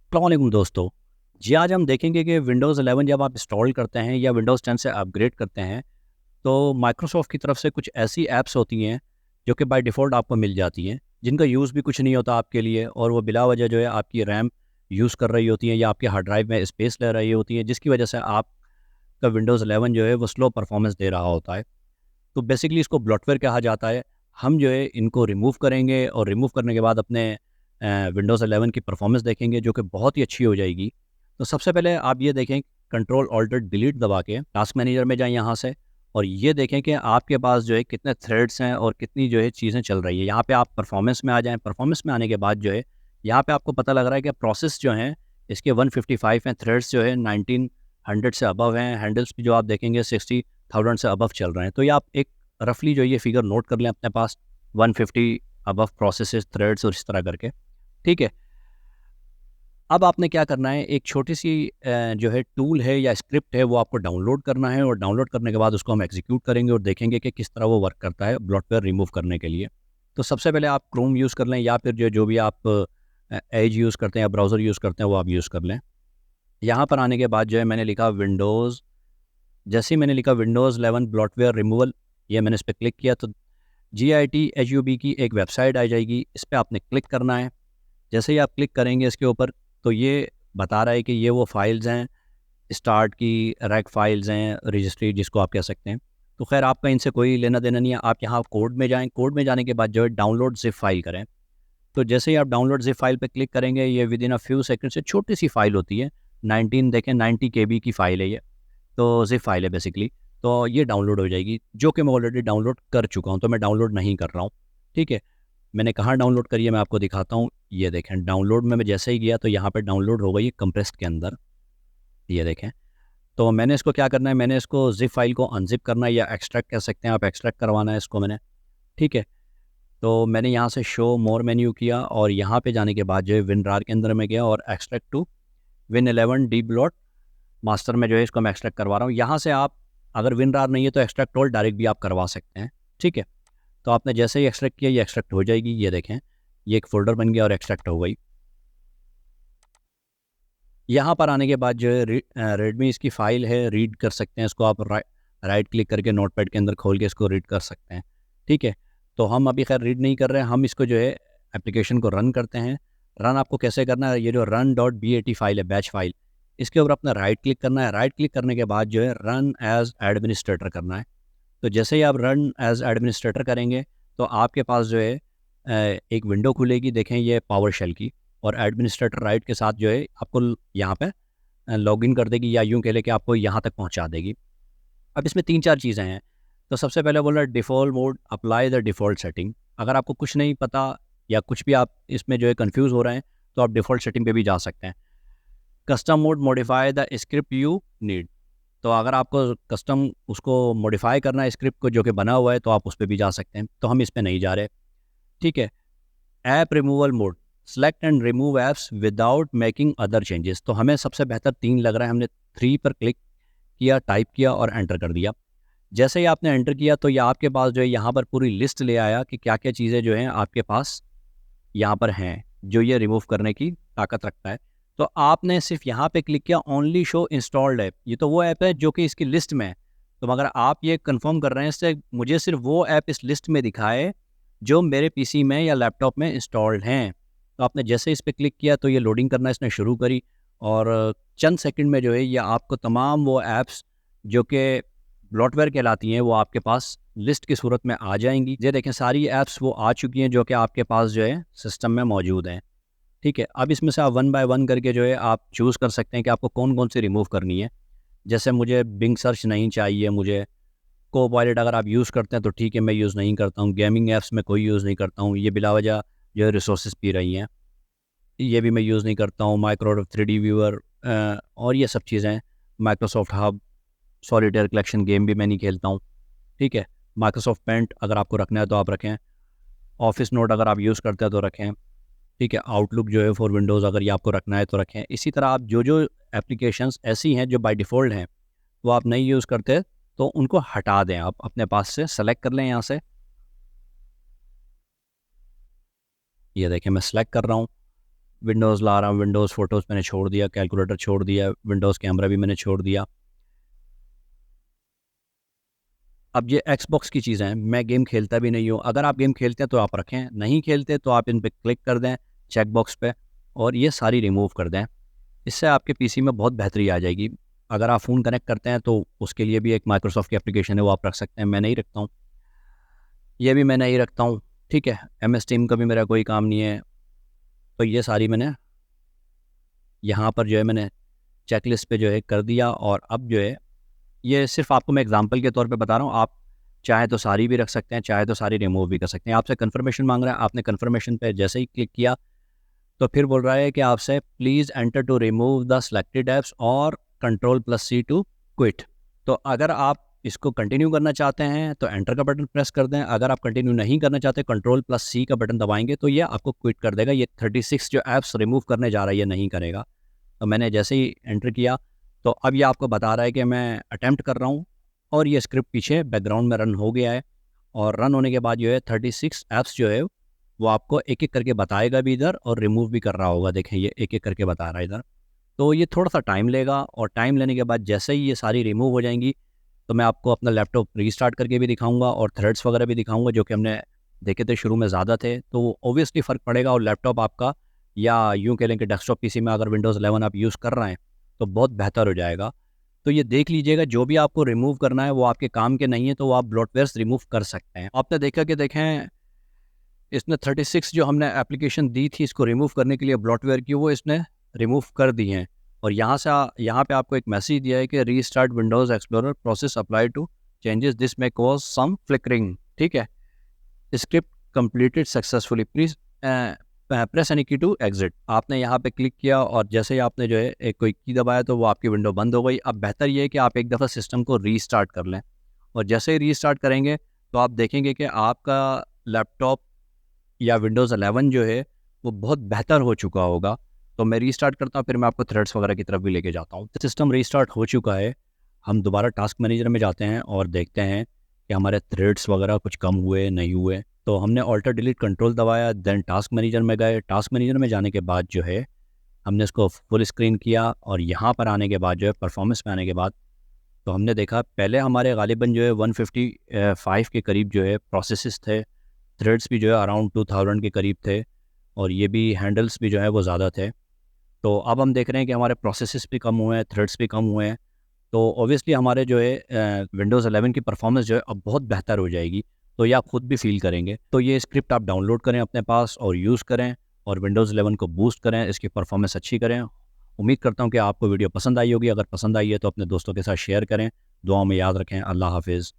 अस्सलाम वालेकुम दोस्तों। जी, आज हम देखेंगे कि विंडोज़ 11 जब आप इंस्टॉल करते हैं या विंडोज़ 10 से अपग्रेड करते हैं, तो माइक्रोसॉफ्ट की तरफ से कुछ ऐसी ऐप्स होती हैं, जो कि बाय डिफ़ॉल्ट आपको मिल जाती हैं, जिनका यूज़ भी कुछ नहीं होता आपके लिए और वो बिला वजह जो है आपकी रैम यूज़ कर रही होती हैं या आपके हार्ड ड्राइव में स्पेस ले रही होती हैं, जिसकी वजह से आपका विंडोज़ 11 जो है वो स्लो परफ़ॉर्मेंस दे रहा होता है। तो बेसिकली इसको ब्लॉटवेयर कहा जाता है। हम जो है इनको रिमूव करेंगे और रिमूव करने के बाद अपने विंडोज़ 11 की परफ़ॉर्मेंस देखेंगे जो कि बहुत ही अच्छी हो जाएगी। तो सबसे पहले आप ये देखें कंट्रोल ऑल्टर डिलीट दबा के टास्क मैनेजर में जाएँ यहाँ से और ये देखें कि आपके पास जो है कितने थ्रेड्स हैं और कितनी जो है चीज़ें चल रही है। यहाँ पे आप परफ़ॉर्मेंस में आ जाएँ, परफ़ॉर्मेंस में आने के बाद जो है यहाँ पे आपको पता लग रहा है कि प्रोसेस जो हैं इसके 155 हैं, थ्रेड्स जो है 1900 से अबव हैं, हैंडल्स भी जो आप देखेंगे 60,000 से अबव चल रहे हैं। तो ये आप एक रफली जो ये फिगर नोट कर लें अपने पास 150 अबव प्रोसेसेस थ्रेड्स और इस तरह करके, ठीक है। अब आपने क्या करना है, एक छोटी सी जो है टूल है या स्क्रिप्ट है वो आपको डाउनलोड करना है और डाउनलोड करने के बाद उसको हम एग्जीक्यूट करेंगे और देखेंगे कि किस तरह वो वर्क करता है ब्लॉटवेयर रिमूव करने के लिए। तो सबसे पहले आप क्रोम यूज़ कर लें या फिर जो जो भी आप एज यूज़ करते हैं या ब्राउज़र यूज़ करते हैं वो आप यूज़ कर लें। यहाँ पर आने के बाद जो है मैंने लिखा विंडोज़, जैसे ही मैंने लिखा विंडोज़ 11 ब्लॉटवेयर रिमूवल, ये मैंने इस पे क्लिक किया तो GITHUB की एक वेबसाइट आ जाएगी, इस पे आपने क्लिक करना है। जैसे ही आप क्लिक करेंगे इसके ऊपर तो ये बता रहा है कि ये वो फाइल्स हैं, स्टार्ट की रैक फाइल्स हैं, रजिस्ट्री जिसको आप कह सकते हैं। तो खैर आपका इनसे कोई लेना देना नहीं है, आप यहाँ कोड में जाएँ, कोड में जाने के बाद जो है डाउनलोड ज़िप फाइल करें। तो जैसे ही आप डाउनलोड ज़िप फाइल पे क्लिक करेंगे ये विदिन अ फ्यू सेकंड से छोटी सी फाइल होती है, 19 देखें 90 KB की फ़ाइल है ये। तो ज़िप फाइल है बेसिकली, तो ये डाउनलोड हो जाएगी, जो कि मैं ऑलरेडी डाउनलोड कर चुका हूँ, तो मैं डाउनलोड नहीं कर रहा हूँ, ठीक है। मैंने कहाँ डाउनलोड करी है मैं आपको दिखाता हूँ, ये देखें डाउनलोड में मैं जैसे ही गया तो यहाँ पे डाउनलोड हो गई है कंप्रेस्ड के अंदर, ये देखें। तो मैंने इसको क्या करना है, मैंने इसको ज़िप फाइल को अनज़िप करना है या एक्सट्रैक्ट कह सकते हैं आप, एक्सट्रैक्ट करवाना है इसको मैंने, ठीक है। तो मैंने यहाँ से शो मोर मेन्यू किया और यहाँ पे जाने के बाद जो है WinRAR के अंदर मैं गया और एक्सट्रैक्ट टू Win11 डीब्लॉट मास्टर में जो है इसको मैं एक्सट्रैक्ट करवा रहा हूँ। यहाँ से आप अगर WinRAR नहीं है तो एक्सट्रैक्ट ऑल डायरेक्ट भी आप करवा सकते हैं, ठीक है। तो आपने जैसे ही एक्सट्रैक्ट किया ये एक्सट्रैक्ट हो जाएगी, ये देखें ये एक फ़ोल्डर बन गया और एक्सट्रैक्ट हो गई। यहाँ पर आने के बाद जो है रेडमी इसकी फ़ाइल है, रीड कर सकते हैं इसको आप, राइट क्लिक करके नोटपैड के अंदर खोल के इसको रीड कर सकते हैं, ठीक है। तो हम अभी खैर रीड नहीं कर रहे हैं, हम इसको जो है एप्लीकेशन को रन करते हैं। रन आपको कैसे करना है, ये जो run.bat फ़ाइल है, बैच फ़ाइल, इसके ऊपर अपना राइट क्लिक करना है। राइट क्लिक करने के बाद जो है रन एज़ एडमिनिस्ट्रेटर करना है। तो जैसे ही आप रन एज़ एडमिनिस्ट्रेटर करेंगे तो आपके पास जो है एक विंडो खुलेगी, देखें ये पावर शेल की, और एडमिनिस्ट्रेटर राइट के साथ जो है आपको यहाँ पे लॉगिन कर देगी या यूँ कह लें कि आपको यहाँ तक पहुँचा देगी। अब इसमें 3-4 चीज़ें हैं। तो सबसे पहले बोला default mode apply the default setting. अगर आपको कुछ नहीं पता या कुछ भी आप इसमें जो है कन्फ्यूज़ हो रहे हैं तो आप डिफ़ॉल्ट सेटिंग पे भी जा सकते हैं। Custom mode modify the script you need. तो अगर आपको कस्टम उसको मॉडिफाई करना है स्क्रिप्ट को जो कि बना हुआ है तो आप उस पे भी जा सकते हैं। तो हम इस पे नहीं जा रहे, ठीक है। App removal mode, select and remove apps without making other changes. तो हमें सबसे बेहतर 3 लग रहा है, हमने 3 पर क्लिक किया, टाइप किया और एंटर कर दिया। जैसे ही आपने एंटर किया तो ये आपके पास जो है यहाँ पर पूरी लिस्ट ले आया कि क्या-क्या चीज़ें जो हैं आपके पास यहाँ पर हैं, जो ये रिमूव करने की ताकत रखता है। तो आपने सिर्फ़ यहाँ पे क्लिक किया ओनली शो इंस्टॉल्ड ऐप, ये तो वो ऐप है जो कि इसकी लिस्ट में है। तो मगर आप ये कन्फर्म कर रहे हैं इससे मुझे सिर्फ़ वो ऐप इस लिस्ट में दिखाए जो मेरे पीसी में या लैपटॉप में इंस्टॉल्ड हैं। तो आपने जैसे इस पे क्लिक किया तो ये लोडिंग करना इसने शुरू करी और चंद सेकंड में जो है ये आपको तमाम वो ऐप्स जो कि ब्लॉटवेयर कहलाती हैं वो आपके पास लिस्ट की सूरत में आ जाएँगी। ये देखें सारी ऐप्स वो आ चुकी हैं जो कि आपके पास जो है सिस्टम में मौजूद हैं, ठीक है। अब इसमें से आप वन बाय वन करके जो है आप चूज़ कर सकते हैं कि आपको कौन-कौन सी रिमूव करनी है। जैसे मुझे बिंग सर्च नहीं चाहिए, मुझे कोपायलट अगर आप यूज़ करते हैं तो ठीक है, मैं यूज़ नहीं करता हूँ। गेमिंग ऐप्स में कोई यूज़ नहीं करता हूँ, ये बिलावजह जो है रिसोर्सेज़ पी रही हैं, ये भी मैं यूज़ नहीं करता हूँ। माइक्रोसॉफ्ट 3D व्यूअर और ये सब चीज़ें, Microsoft hub, solitaire collection game भी मैं नहीं खेलता हूँ, ठीक है। माइक्रोसॉफ्ट पेंट अगर आपको रखना है तो आप रखें। ऑफिस नोट अगर आप यूज़ करते हैं तो रखें, ठीक है। आउटलुक जो है फॉर विंडोज़ अगर ये आपको रखना है तो रखें। इसी तरह आप जो एप्लीकेशंस ऐसी हैं जो बाय डिफ़ॉल्ट हैं, वो आप नहीं यूज़ करते तो उनको हटा दें, आप अपने पास से सेलेक्ट कर लें यहाँ से। ये देखें मैं सेलेक्ट कर रहा हूँ, विंडोज़ ला रहा हूँ, विंडोज़ फ़ोटोज़ मैंने छोड़ दिया, कैलकुलेटर छोड़ दिया, विंडोज़ कैमरा भी मैंने छोड़ दिया। अब ये एक्सबॉक्स की चीज़ें हैं, मैं गेम खेलता भी नहीं हूँ। अगर आप गेम खेलते हैं तो आप रखें, नहीं खेलते तो आप इन पे क्लिक कर दें चेक बॉक्स पे और ये सारी रिमूव कर दें। इससे आपके पीसी में बहुत बेहतरी आ जाएगी। अगर आप फ़ोन कनेक्ट करते हैं तो उसके लिए भी एक माइक्रोसॉफ्ट की एप्लीकेशन है, वो आप रख सकते हैं, मैं नहीं रखता हूँ। ये भी मैं नहीं रखता हूँ, ठीक है? एमएस टीम का भी मेरा कोई काम नहीं है। तो ये सारी मैंने यहाँ पर जो है मैंने चेकलिस्ट पे जो है कर दिया और अब जो है ये सिर्फ़ आपको मैं एग्ज़ाम्पल के तौर पे बता रहा हूँ, आप चाहे तो सारी भी रख सकते हैं, चाहे तो सारी रिमूव भी कर सकते हैं। आपसे कन्फर्मेशन माँग रहा है, आपने कन्फर्मेशन पे जैसे ही क्लिक किया, तो फिर बोल रहा है कि आपसे please enter to remove the selected apps और कंट्रोल+C टू क्विट। तो अगर आप इसको कंटिन्यू करना चाहते हैं, तो एंटर का बटन प्रेस कर दें। अगर आप कंटिन्यू नहीं करना चाहते, कंट्रोल+C का बटन दबाएँगे, तो ये आपको क्विट कर देगा। ये 36 जो ऐप्स रिमूव करने जा रहा है, ये नहीं करेगा। तो मैंने जैसे ही एंटर किया, तो अब ये आपको बता रहा है कि मैं अटेम्प्ट कर रहा हूँ और ये स्क्रिप्ट पीछे बैकग्राउंड में रन हो गया है और रन होने के बाद जो है 36 ऐप्स जो है वो आपको एक-एक करके बताएगा भी इधर और रिमूव भी कर रहा होगा। देखें ये एक-एक करके बता रहा है इधर। तो ये थोड़ा-सा टाइम लेगा और टाइम लेने के बाद जैसे ही ये सारी रिमूव हो जाएँगी, तो मैं आपको अपना लैपटॉप रीस्टार्ट करके भी दिखाऊँगा और थ्रेड्स वगैरह भी दिखाऊँगा जो कि हमने देखे थे शुरू में ज़्यादा थे। तो ऑब्वियसली फ़र्क पड़ेगा और लैपटॉप आपका या यूँ कह लें कि डेस्कटॉप पीसी में अगर विंडोज़ 11 आप यूज़ कर रहे हैं, तो बहुत बेहतर हो जाएगा। तो ये देख लीजिएगा जो भी आपको रिमूव करना है वो आपके काम के नहीं है, तो वो आप ब्लोटवेयर्स रिमूव कर सकते हैं। आपने देखा कि देखें इसने 36 जो हमने एप्लीकेशन दी थी इसको रिमूव करने के लिए ब्लॉटवेयर की, वो इसने रिमूव कर दी हैं और यहाँ पे आपको एक मैसेज दिया है कि restart Windows Explorer process apply to changes this may cause some flickering. ठीक है, script completed successfully please press any key to exit. आपने यहाँ पे क्लिक किया और जैसे ही आपने जो है एक कोई की दबाया तो वो आपकी विंडो बंद हो गई। अब बेहतर ये है कि आप एक दफ़ा सिस्टम को रीस्टार्ट कर लें और जैसे ही रीस्टार्ट करेंगे तो आप देखेंगे कि आपका लैपटॉप या विंडोज़ 11 जो है वो बहुत बेहतर हो चुका होगा। तो मैं रीस्टार्ट करता हूँ, फिर मैं आपको थ्रेड्स वगैरह की तरफ भी लेके जाता हूँ। सिस्टम रीस्टार्ट हो चुका है, हम दोबारा टास्क मैनेजर में जाते हैं और देखते हैं कि हमारे थ्रेड्स वगैरह कुछ कम हुए, नहीं हुए। तो हमने ऑल्टर डिलीट कंट्रोल दबाया, देन टास्क मैनेजर में गए। टास्क मैनेजर में जाने के बाद जो है हमने इसको फुल स्क्रीन किया और यहाँ पर आने के बाद जो है परफॉर्मेंस में आने के बाद तो हमने देखा पहले हमारे गालिबन जो है 155 के करीब जो है प्रोसेसेस थे, थ्रेड्स भी जो है अराउंड 2000 के करीब थे और ये भी हैंडल्स भी जो है वो ज़्यादा थे। तो अब हम देख रहे हैं कि हमारे प्रोसेसेस भी कम हुए हैं, थ्रेड्स भी कम हुए हैं। तो ऑब्वियसली हमारे जो है विंडोज़ 11 की परफॉर्मेंस जो है अब बहुत बेहतर हो जाएगी। तो ये आप खुद भी फ़ील करेंगे। तो ये स्क्रिप्ट आप डाउनलोड करें अपने पास और यूज़ करें और विंडोज़ 11 को बूस्ट करें, इसकी परफॉर्मेंस अच्छी करें। उम्मीद करता हूँ कि आपको वीडियो पसंद आई होगी। अगर पसंद आई है तो अपने दोस्तों के साथ शेयर करें। दुआओं में याद रखें। अल्लाह हाफ़िज़।